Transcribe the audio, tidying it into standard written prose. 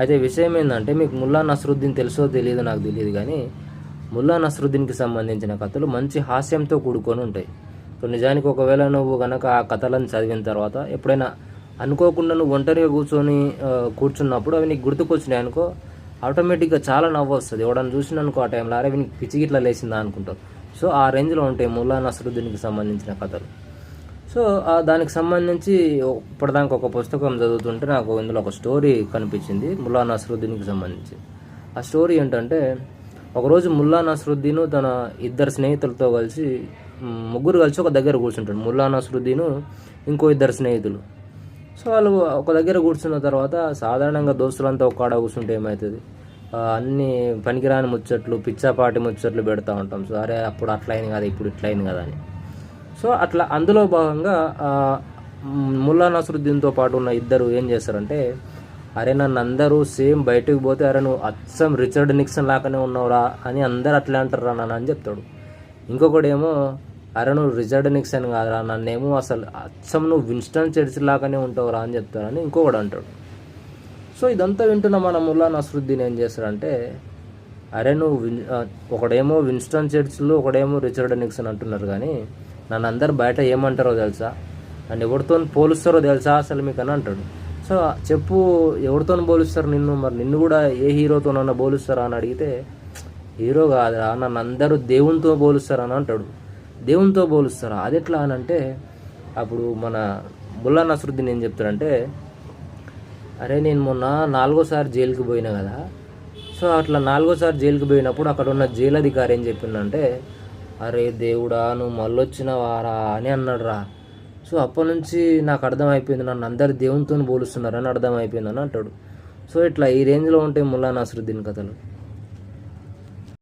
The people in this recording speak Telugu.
అయితే విషయం ఏంటంటే, మీకు ముల్లా నసరుద్దీన్ తెలుసో తెలియదో నాకు తెలియదు కానీ, ముల్లా నసరుద్దీన్కి సంబంధించిన కథలు మంచి హాస్యంతో కూడుకొని ఉంటాయి. సో నిజానికి ఒకవేళ నువ్వు కనుక ఆ కథలను చదివిన తర్వాత ఎప్పుడైనా అనుకోకుండా నువ్వు ఒంటరిగా కూర్చున్నప్పుడు అవి నీకు గుర్తుకొచ్చినాయి అనుకో, ఆటోమేటిక్గా చాలా నవ్వు వస్తుంది. ఎవడన్నా చూసిన అనుకో ఆ టైంలో, అరే వీనికి పిచ్చి గిట్లా లేచిందా అనుకుంటారు. సో ఆ రేంజ్లో ఉంటాయి ముల్లా నసరుద్దీన్కి సంబంధించిన కథలు. సో దానికి సంబంధించి ఇప్పటిదాకా ఒక పుస్తకం చదువుతుంటే నాకు ఇందులో ఒక స్టోరీ కనిపించింది ముల్లా నసరుద్దీన్కి సంబంధించి. ఆ స్టోరీ ఏంటంటే, ఒకరోజు ముల్లా నసరుద్దీన్ తన ఇద్దరు స్నేహితులతో కలిసి, ముగ్గురు కలిసి ఒక దగ్గర కూర్చుంటాడు. ముల్లా నసరుద్దీన్ ఇంకో ఇద్దరు స్నేహితులు. సో వాళ్ళు ఒక దగ్గర కూర్చున్న తర్వాత సాధారణంగా దోస్తులంతా ఒక కాడ కూర్చుంటే ఏమవుతుంది, అన్ని పనికిరాని ముచ్చట్లు, పిచ్చాపాటి ముచ్చట్లు పెడతా ఉంటాం. సో అరే అప్పుడు అట్లా అయింది కదా, ఇప్పుడు ఇట్లా అయింది కదా అని. సో అట్లా అందులో భాగంగా ముల్లా నసరుద్దీన్తో పాటు ఉన్న ఇద్దరు ఏం చేస్తారంటే, అరే నన్ను అందరూ సేమ్ బయటకు పోతే, అరే నువ్వు అచ్చం రిచర్డ్ నిక్సన్ లాగానే ఉన్నావురా అని అందరు అట్లా అంటారా నన్ను అని చెప్తాడు. ఇంకొకడేమో, అరే నువ్వు రిచర్డ్ నిక్సన్ కాదురా, నన్నేమో అసలు అచ్చం నువ్వు విన్స్టన్ చర్చిల్ లాగానే ఉంటావురా అని చెప్తారని ఇంకొకడు అంటాడు. సో ఇదంతా వింటున్న మన ముల్లా నసరుద్దీన్ ఏం చేస్తాడంటే, అరే నువ్వు ఒకడేమో విన్స్టన్ చర్చిల్, ఒకడేమో రిచర్డ్ నిక్సన్ అంటున్నారు కానీ నన్ను అందరు బయట ఏమంటారో తెలుసా, నన్ను ఎవరితో పోలుస్తారో తెలుసా అసలు మీకు అని అంటాడు. సో చెప్పు, ఎవరితో పోలుస్తారు నిన్ను, మరి నిన్ను కూడా ఏ హీరోతోనన్నా పోలుస్తారా అని అడిగితే, హీరో కాదురా, నన్ను అందరూ దేవునితో పోలుస్తారా అని అంటాడు. దేవునితో పోలుస్తారా, అది ఎట్లా అని అంటే, అప్పుడు మన ముల్లా నసరుద్దీన్ ఏం చెప్తాడంటే, అరే నేను మొన్న 4వ సారి జైలుకి పోయినా కదా. సో అట్లా 4వ సారి జైలుకి పోయినప్పుడు అక్కడ ఉన్న జైలు అధికారి ఏం చెప్పిందంటే, అరే దేవుడా నువ్వు మళ్ళొచ్చిన వారా అని అన్నాడు రా. సో అప్పటి నుంచి నాకు అర్థమైపోయింది, నన్ను అందరు దేవునితో పోలుస్తున్నారని అర్థమైపోయిందని అంటాడు. సో ఇట్లా ఈ రేంజ్లో ఉంటాయి ముల్లా నసరుద్దీన్ కథలు.